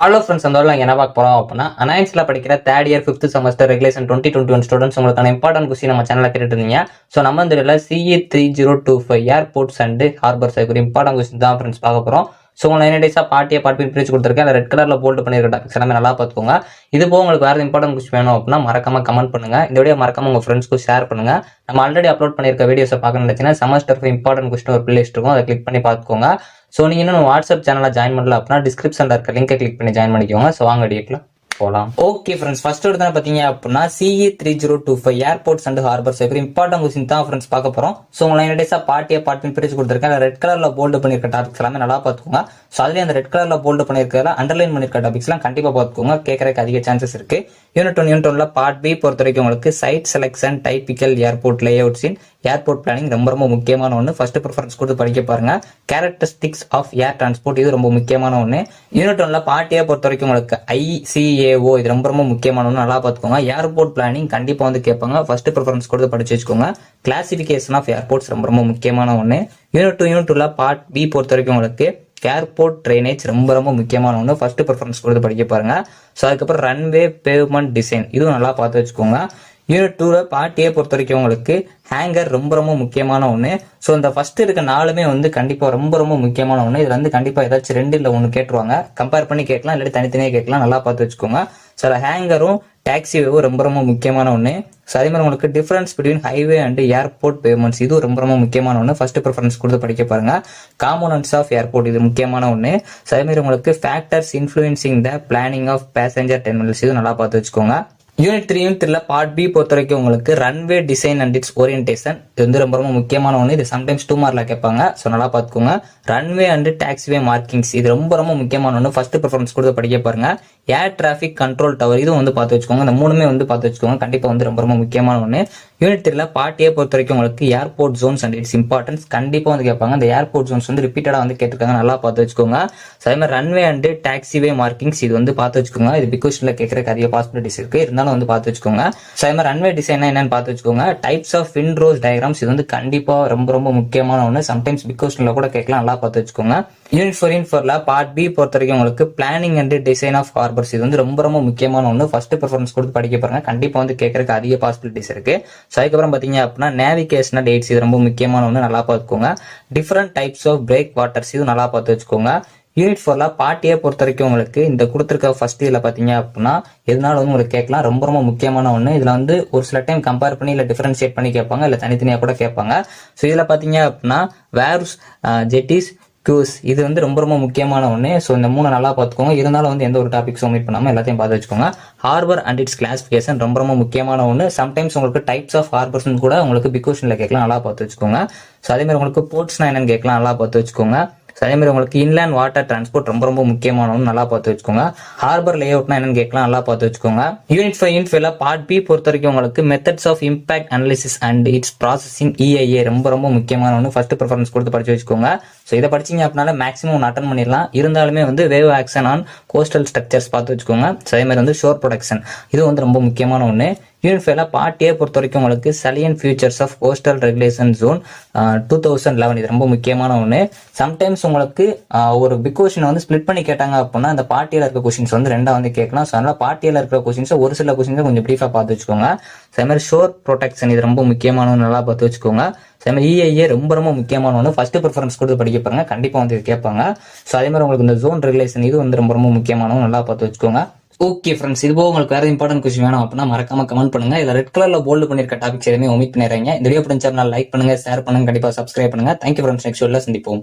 Hello friends, அந்த வரலாம் என்ன பார்க்க போறோம் அப்படின்னா, அனாயின்ஸ்ல படிக்கிற third year 5th semester regulation 2021 students உங்களுக்கான இம்பார்ட்டன்ட் கொஸ்டின் நம்ம சேனல்ல கேட்டுட்டு இருந்தீங்க. ஸோ நம்ம இந்த வீடியோல CE3025 ஏர்போர்ட்ஸ் அண்ட் ஹார்பர்ஸ் ஒரு இம்பார்ட்டன்ட் கொஸ்டின் தான் ஃப்ரெண்ட்ஸ் பார்க்க போறோம். ஸோ உங்களை 9 டேஸா பார்ட் பிரிச்சு கொடுத்துருக்கேன். ரெட் கலர்ல போல்டு பண்ணிருக்க டாபிக்ஸ் எல்லாமே நல்லா பார்த்துக்கோங்க. இது போக உங்களுக்கு வேற இம்பார்ட்டன்ட் கொஸ்டின் வேணும் அப்படின்னா மறக்காம கமெண்ட் பண்ணுங்க. இந்த வீடியோ மறக்காம உங்க ஃப்ரெண்ட்ஸ்க்கு ஷேர் பண்ணுங்க. நம்ம ஆல்ரெடி அப்லோட் பண்ணிருக்க வீடியோஸை பார்க்க நினைச்சீங்கன்னா செமஸ்டர் இம்பார்ட்டன்ட் கொஸ்டின் ஒரு பிளேலிஸ்ட் இருக்கும், அதை கிளிக் பண்ணி பார்த்துக்கோங்க. ஸோ நீங்கள் இன்னும் வாட்ஸ்அப் சேனலில் ஜாயின் பண்ணல அப்படின்னா டிஸ்கிரிப்ஷனில் இருக்க லிங்கை கிளிக் பண்ணி ஜாயின் பண்ணிக்கோங்க. ஸோ வாங்க டேட்லாம் போலாம். ஓகே ஃப்ரெண்ட்ஸ், ஃபர்ஸ்ட் எடுத்து பாத்தீங்க அப்படின்னா CE3025 airports and harbours important question தான் ஃப்ரெண்ட்ஸ் பார்க்க போறோம். ஸோ உங்களை 9 டேஸா பார்ட் பிரிச்சு கொடுத்துருக்கேன். ரெட் கலர்ல போல்டு பண்ணிருக்க டாபிக்ஸ் எல்லாமே நல்லா பார்த்துக்கோங்க. ஸோ அதுலேயே அந்த ரெட் கலர்ல போல்டு பண்ணிருக்கிறதுல அண்டர்லைன் பண்ணிருக்க டாபிக்ஸ் எல்லாம் கண்டிப்பா பார்த்துக்கோங்க. கேட்கறதுக்கு அதிக சான்சஸ் இருக்கு. யூனிட் 1 பார்ட் பி பொறுத்த வரைக்கும் உங்களுக்கு side selection, typical airport layouts இன் ஏர்போர்ட் பிளானிங் ரொம்ப முக்கியமான ஒன்று. ஃபர்ஸ்ட் ப்ரிஃபரன்ஸ் கொடுத்து படிக்க பாருங்க. கேரக்டரிஸ்டிக்ஸ் ஆஃப் ஏர் டிரான்ஸ்போர்ட் இது ரொம்ப முக்கியமான ஒன்று. யூனிட் 1 பார்ட் ஏ பொறுத்த வரைக்கும் உங்களுக்கு ICAO இது ரொம்ப முக்கியமான ஒன்று, நல்லா பார்த்துக்கோங்க. ஏர்போர்ட் பிளானிங் கண்டிப்பா வந்து கேட்பாங்க. ஃபர்ஸ்ட் ப்ரிஃபரன்ஸ் கொடுத்து படிச்சு வச்சுக்கோங்க. கிளாசிபிகேஷன் ஆஃப் ஏர்போர்ட்ஸ் ரொம்ப முக்கியமான ஒன்று. யூனிட் 2 பார்ட் பி பொறுத்த வரைக்கும் உங்களுக்கு ஏர்போர்ட் ட்ரைனேஜ் ரொம்ப முக்கியமான ஒன்று. ஃபர்ஸ்ட் ப்ரிஃபரன்ஸ் கொடுத்து படிக்க பாருங்க. ஸோ அதுக்கப்புறம் ரன்வே பேவ்மெண்ட் டிசைன் இதுவும் நல்லா பார்த்து வச்சுக்கோங்க. யூனிட் 2 பார்ட் ஏ பொறுத்த வரைக்கும் உங்களுக்கு ஹேங்கர் ரொம்ப முக்கியமான ஒன்று. ஸோ இந்த ஃபர்ஸ்ட் இருக்க நாலுமே வந்து கண்டிப்பா ரொம்ப முக்கியமான ஒன்று. இதுல வந்து கண்டிப்பா ஏதாச்சும் 2 இல்ல 1 கேட்டுருவாங்க. கம்பேர் பண்ணி கேட்கலாம், இல்லாட்டி தனித்தனியாக கேட்கலாம். நல்லா பார்த்து வச்சுக்கோங்க. ஸோ ஹேங்கரும் டாக்ஸிவேவும் ரொம்ப முக்கியமான ஒன்று. ஸோ அதே மாதிரி உங்களுக்கு difference between highway and airport payments இது ரொம்ப முக்கியமான ஒன்று. ஃபர்ஸ்ட் ப்ரிஃபரன்ஸ் கொடுத்து படிக்க பாருங்க. காம்போனன்ட்ஸ் ஆஃப் ஏர்போர்ட் இது முக்கியமான ஒன்று. ஸோ அதே மாதிரி உங்களுக்கு factors influencing the planning of passenger terminals இது நல்லா பார்த்து வச்சுக்கோங்க. யூனிட் 3 பார்ட் பி பொறுத்த வரைக்கும் உங்களுக்கு runway design and it's orientation இது வந்து ரொம்ப முக்கியமான ஒன்று. இது சம்டைம்ஸ் 2 மார்க்ல கேட்பாங்க. ஸோ நல்லா பார்த்துக்கோங்க. ரன்வே அண்ட் டாக்ஸிவே மார்க்கிங்ஸ் இது ரொம்ப முக்கியமான ஒன்று. ஃபர்ஸ்ட் ப்ரிஃபரன்ஸ் கொடுத்து படிக்க பாருங்க. ஏர் டிராபிக் கண்ட்ரோல் டவர் இதுவும் வந்து பார்த்து வச்சுக்கோங்க. இந்த மூணுமே வந்து பார்த்து வச்சுக்கோங்க. கண்டிப்பா வந்து ரொம்ப முக்கியமான ஒன்று. யூனிட் 3 பார்ட் ஏ பொறுத்த வரைக்கும் உங்களுக்கு airport Jones and it's importance கண்டிப்பா வந்து கேட்பாங்க. இந்த ஏர்போர்ட் ஜோன்ஸ் வந்து ரிப்பீட்டடா வந்து கேட்டிருக்காங்க, நல்லா பார்த்து வச்சுக்கோங்க. அதே மாதிரி ரன்வே அண்ட் டாக்ஸிவே மார்க்கிங்ஸ் இது வந்து பார்த்து வச்சுக்கோங்க. இது பிக் கொஸ்டின்ல கேட்கறதுக்கு அதிக பாசிபிலிட்டிஸ் இருக்கு, இருந்தாலும் வந்து பார்த்து வச்சுக்கோங்க. அதே மாதிரி ரன்வே டிசைன் என்னன்னு பார்த்து வச்சுக்கோங்க. டைப்ஸ் ஆஃப் விண்ட்ரோஸ் டயக்ராம்ஸ் இது வந்து கண்டிப்பா ரொம்ப முக்கியமான ஒன்று. சம்டைம்ஸ் பிக் கொஸ்டின்ல கூட கேட்கலாம், நல்லா பார்த்து வச்சுக்கோங்க. யூனிட் 4 பார்ட் பி பொறுத்த வரைக்கும் உங்களுக்கு planning and design of harbours இது வந்து ரொம்ப முக்கியமான ஒன்று. ஃபர்ஸ்ட் ப்ரிஃபரன்ஸ் கொடுத்து படிக்க பாருங்க. கண்டிப்பா வந்து கேட்கறதுக்கு அதிக பாசிபிலிட்டிஸ் இருக்கு. ஸோ அதுக்கப்புறம் பாத்தீங்க அப்படின்னா நேவிகேஷனல் எய்ட்ஸ் இது ரொம்ப முக்கியமான ஒன்று, நல்லா பார்த்துக்கோங்க. Different types of breakwaters இது நல்லா பார்த்து வச்சுக்கோங்க. யூனிட் 4 பார்ட் ஏ பொறுத்த வரைக்கும் உங்களுக்கு இந்த கொடுத்துருக்க ஃபர்ஸ்ட் இதுல பாத்தீங்க அப்படின்னா எதனால வந்து உங்களுக்கு கேட்கலாம், ரொம்ப முக்கியமான ஒன்று. இதுல வந்து ஒரு சில டைம் கம்பேர் பண்ணி இல்ல டிஃபரன்ஷியேட் பண்ணி கேட்பாங்க, இல்ல தனித்தனியா கூட கேட்பாங்க. ஸோ இதுல பாத்தீங்க அப்படின்னா வேர்ஸ், ஜெட்டிஸ், கியூஸ் இது வந்து ரொம்ப முக்கியமான ஒன்று. ஸோ இந்த 3 நல்லா பார்த்துக்கோங்க. இருந்தாலும் வந்து எந்த ஒரு டாபிக்ஸ் ஒமிட் பண்ணாம எல்லாத்தையும் பார்த்து வச்சுக்கோங்க. ஹார்பர் அண்ட் இட்ஸ் கிளாசிபிகேஷன் ரொம்ப முக்கியமான ஒன்று. சம்டைம்ஸ் உங்களுக்கு டைப்ஸ் ஆஃப் ஹார்பர்ஸ் கூட உங்களுக்கு பிக் கொஸ்டின்ல கேட்கலாம், நல்லா பார்த்து வச்சுக்கோங்க. ஸோ அதே மாதிரி உங்களுக்கு போர்ட்ஸ்னா என்னன்னு கேட்கலாம், நல்லா பார்த்து வச்சுக்கோங்க. அதே மாதிரி உங்களுக்கு இன்லேண்ட் வாட்டர் டிரான்ஸ்போர்ட் ரொம்ப முக்கியமான ஒன்று, நல்லா பார்த்து வச்சுக்கோங்க. ஹார்பர் லேஅவுட்னா என்னன்னு கேட்கலாம், நல்லா பார்த்து வச்சுக்கோங்க. யூனிட் 5 பார்ட் பி பொறுத்த வரைக்கும் உங்களுக்கு methods of impact analysis and its processing EIA ரொம்ப முக்கியமான ஒன்று. ஃபர்ஸ்ட் ப்ரிஃபரன்ஸ் கொடுத்து படிச்சு வச்சுக்கோங்க. ஸோ இதை படிச்சீங்க அப்படின்னால மேக்ஸிமம் அட்டன் பண்ணிடலாம். இருந்தாலுமே வந்து wave action on coastal structures பார்த்து வச்சுக்கோங்க. அதே மாதிரி வந்து ஷோர் ப்ரொடக்ஷன் இது வந்து ரொம்ப முக்கியமான ஒன்று. யூனிட் 5 பார்ட் ஏ பொறுத்த வரைக்கும் உங்களுக்கு salient features of coastal regulation zone 2011 இது ரொம்ப முக்கியமான ஒன்று. சம்டைம்ஸ் உங்களுக்கு ஒரு பிக் கொஸ்டின் வந்து ஸ்பிளிட் பண்ணி கேட்டாங்க அப்படின்னா அந்த பார்ட் ஏல இருக்க கொஸ்டின்ஸ் வந்து 2 வந்து கேட்கலாம். ஸோ அதனால பார்ட் ஏல இருக்கிற கொஸ்டின்ஸ் ஒரு சில கொஸ்டின்ஸ் கொஞ்சம் பிரீஃபா பார்த்து வச்சுக்கோங்க. அதே மாதிரி ஷோர் ப்ரொடெக்ஷன் இது ரொம்ப முக்கியமான ஒன்று, நல்லா பார்த்து வச்சுக்கோங்க. அதே மாதிரி EIA ரொம்ப முக்கியமான ஒன்று. ஃபர்ஸ்ட் ப்ரிஃபரன்ஸ் கொடுத்து படிக்க பாருங்க, கண்டிப்பா வந்து கேட்பாங்க. ஸோ அதே மாதிரி உங்களுக்கு இந்த ஜோன் ரெகுலேஷன் இது வந்து ரொம்ப முக்கியமான ஒன்று, நல்லா பார்த்து வச்சுக்கோங்க. ஓகே ஃப்ரெண்ட்ஸ், இது போக உங்களுக்கு வேற இம்பார்ட்டன்ட் கொஸ்டின் வேணும் அப்படின்னா மறக்காம கமெண்ட் பண்ணுங்க. இதுல ரெட் கலர்ல போல்டு பண்ணிருக்க டாபிக்ஸ் எதுவுமே ஒமிட் பண்ணிடுறீங்க. இந்த வீடியோ பிடிச்சா லைக் பண்ணுங்க, ஷேர் பண்ணுங்க, கண்டிப்பா சப்ஸ்கிரைப் பண்ணுங்க. தேங்க்யூ ஃப்ரெண்ட்ஸ், நெக்ஸ்ட் வீடியோல சந்திப்போம்.